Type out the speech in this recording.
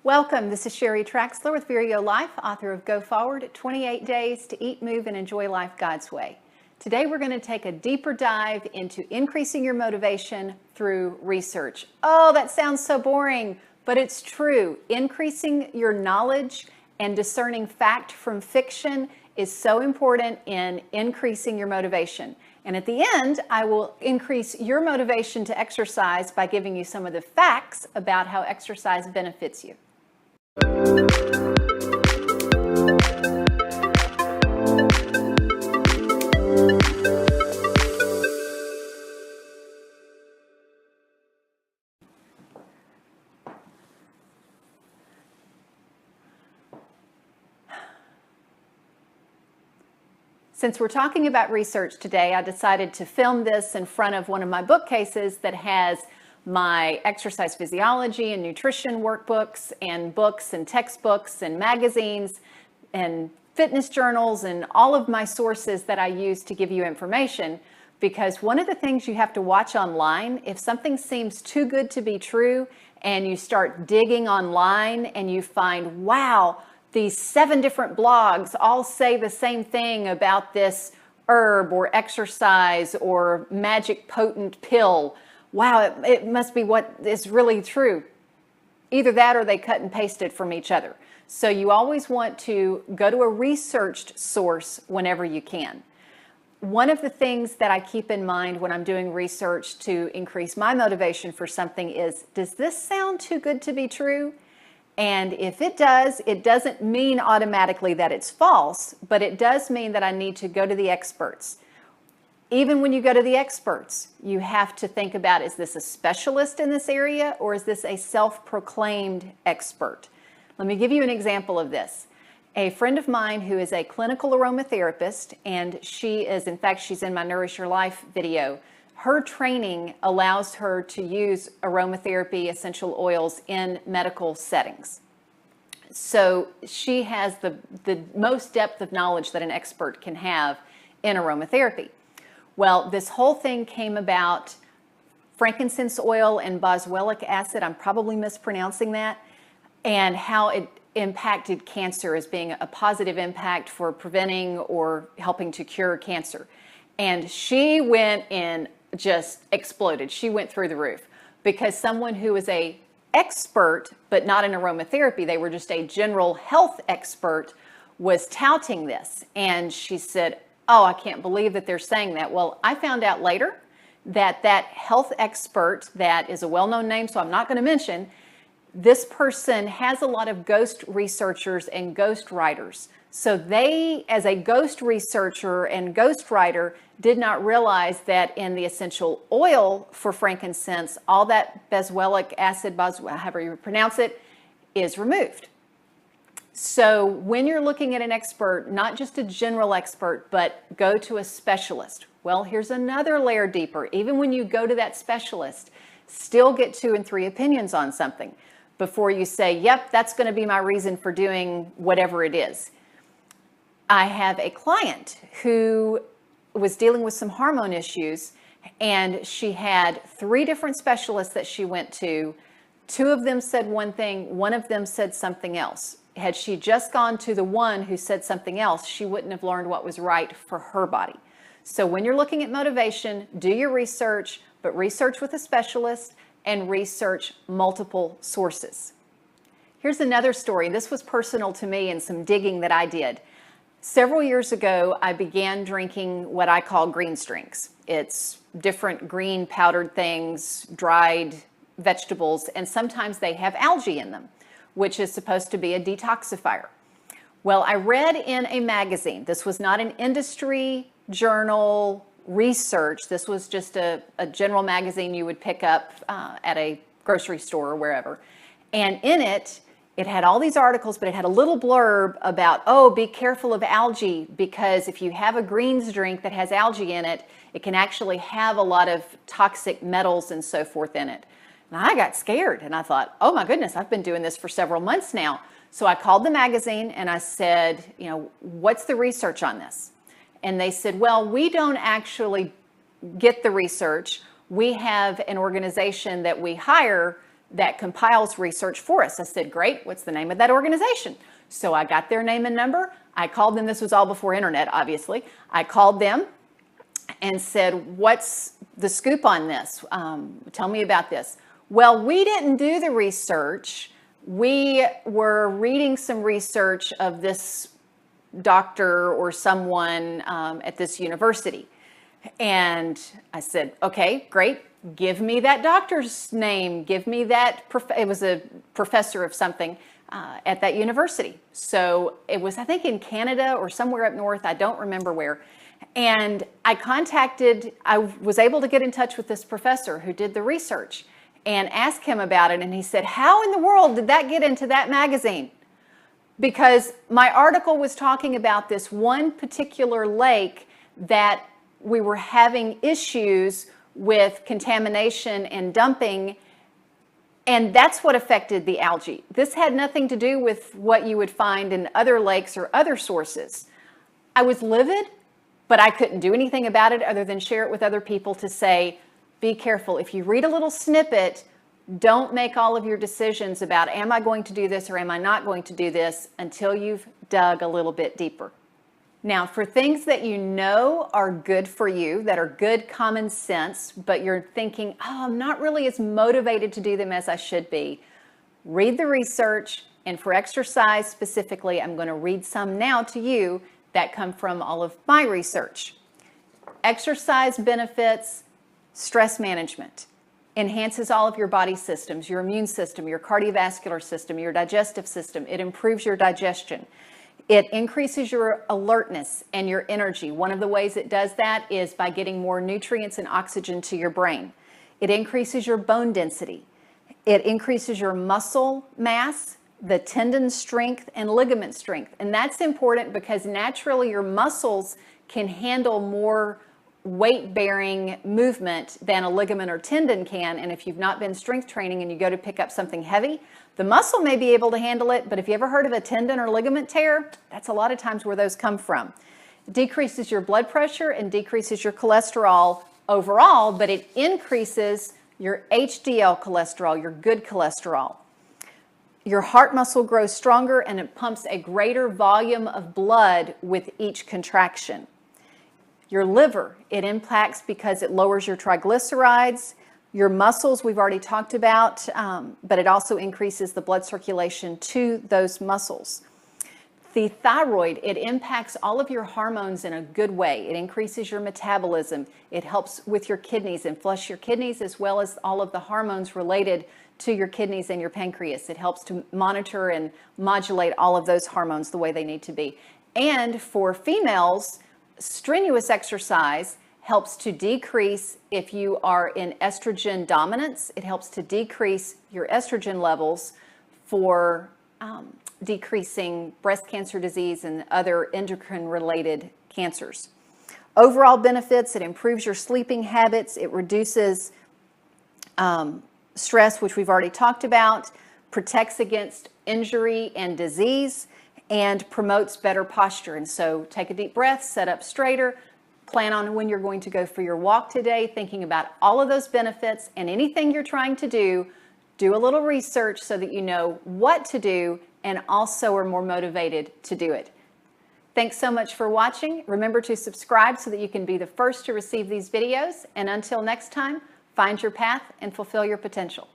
Welcome, this is Sheri Traxler with Vireo Life, author of Go Forward, 28 Days to Eat, Move, and Enjoy Life God's Way. Today we're going to take a deeper dive into increasing your motivation through research. Oh, that sounds so boring, but it's true. Increasing your knowledge and discerning fact from fiction is so important in increasing your motivation. And at the end, I will increase your motivation to exercise by giving you some of the facts about how exercise benefits you. Since we're talking about research today, I decided to film this in front of one of my bookcases that has my exercise physiology and nutrition workbooks and books and textbooks and magazines and fitness journals and all of my sources that I use to give you information. Because one of the things you have to watch online, if something seems too good to be true and you start digging online and you find, wow, these 7 different blogs all say the same thing about this herb or exercise or magic potent pill. Wow, it must be what is really true. Either that or they cut and pasted from each other. So you always want to go to a researched source whenever you can. One of the things that I keep in mind when I'm doing research to increase my motivation for something is, does this sound too good to be true? And if it does, it doesn't mean automatically that it's false, but it does mean that I need to go to the experts. Even when you go to the experts, you have to think about, is this a specialist in this area or is this a self-proclaimed expert? Let me give you an example of this. A friend of mine who is a clinical aromatherapist, and she is, in fact, she's in my Nourish Your Life video. Her training allows her to use aromatherapy essential oils in medical settings. So she has the most depth of knowledge that an expert can have in aromatherapy. Well, this whole thing came about frankincense oil and boswellic acid, I'm probably mispronouncing that, and how it impacted cancer as being a positive impact for preventing or helping to cure cancer. And she went in, just exploded. She went through the roof because someone who is a expert, but not in aromatherapy, they were just a general health expert, was touting this. And she said, oh, I can't believe that they're saying that. Well, I found out later that that health expert, that is a well-known name, so I'm not going to mention, this person has a lot of ghost researchers and ghost writers. So they, as a ghost researcher and ghost writer, did not realize that in the essential oil for frankincense, all that boswellic acid, however you pronounce it, is removed. So when you're looking at an expert, not just a general expert, but go to a specialist. Well, here's another layer deeper. Even when you go to that specialist, still get 2 and 3 opinions on something before you say, yep, that's going to be my reason for doing whatever it is. I have a client who was dealing with some hormone issues, and she had 3 different specialists that she went to. 2 of them said one thing, 1 of them said something else. Had she just gone to the one who said something else, she wouldn't have learned what was right for her body. So when you're looking at motivation, do your research, but research with a specialist and research multiple sources. Here's another story. This was personal to me and some digging that I did. Several years ago, I began drinking what I call greens drinks. It's different green powdered things, dried vegetables, and sometimes they have algae in them, which is supposed to be a detoxifier. Well, I read in a magazine, this was not an industry journal research, this was just a general magazine you would pick up at a grocery store or wherever. And in it, it had all these articles, but it had a little blurb about, oh, be careful of algae, because if you have a greens drink that has algae in it, it can actually have a lot of toxic metals and so forth in it. And I got scared and I thought, oh my goodness, I've been doing this for several months now. So I called the magazine and I said, what's the research on this? And they said, well, we don't actually get the research. We have an organization that we hire that compiles research for us. I said, great, what's the name of that organization? So I got their name and number. I called them. This was all before internet, obviously. I called them and said, what's the scoop on this? Tell me about this. Well, we didn't do the research. We were reading some research of this doctor or someone at this university. And I said, okay, great. Give me that doctor's name. Give me that. It was a professor of something at that university. So it was, I think, in Canada or somewhere up north. I don't remember where. And I was able to get in touch with this professor who did the research and ask him about it. And he said, how in the world did that get into that magazine? Because my article was talking about this one particular lake that we were having issues with contamination and dumping, and that's what affected the algae. This had nothing to do with what you would find in other lakes or other sources. I was livid, but I couldn't do anything about it other than share it with other people to say, be careful. If you read a little snippet, don't make all of your decisions about, am I going to do this or am I not going to do this, until you've dug a little bit deeper. Now, for things that you know are good for you, that are good common sense, but you're thinking, oh, I'm not really as motivated to do them as I should be, read the research. And for exercise specifically, I'm going to read some now to you that come from all of my research. Exercise benefits stress management, enhances all of your body systems, your immune system, your cardiovascular system, your digestive system. It improves your digestion. It increases your alertness and your energy. One of the ways it does that is by getting more nutrients and oxygen to your brain. It increases your bone density. It increases your muscle mass, the tendon strength, and ligament strength. And that's important because naturally your muscles can handle more weight-bearing movement than a ligament or tendon can. And if you've not been strength training and you go to pick up something heavy, the muscle may be able to handle it, but if you ever heard of a tendon or ligament tear, that's a lot of times where those come from. It decreases your blood pressure and decreases your cholesterol overall, but it increases your HDL cholesterol, your good cholesterol. Your heart muscle grows stronger and it pumps a greater volume of blood with each contraction. Your liver, it impacts because it lowers your triglycerides. Your muscles, we've already talked about, but it also increases the blood circulation to those muscles. The thyroid, it impacts all of your hormones in a good way. It increases your metabolism. It helps with your kidneys and flush your kidneys, as well as all of the hormones related to your kidneys and your pancreas. It helps to monitor and modulate all of those hormones the way they need to be. And for females, strenuous exercise helps to decrease, if you are in estrogen dominance, it helps to decrease your estrogen levels for decreasing breast cancer disease and other endocrine-related cancers. Overall benefits, it improves your sleeping habits, it reduces stress, which we've already talked about, protects against injury and disease, and promotes better posture. And so take a deep breath, sit up straighter, plan on when you're going to go for your walk today, thinking about all of those benefits, and anything you're trying to do a little research so that you know what to do and also are more motivated to do it. Thanks so much for watching. Remember to subscribe so that you can be the first to receive these videos. And until next time, find your path and fulfill your potential.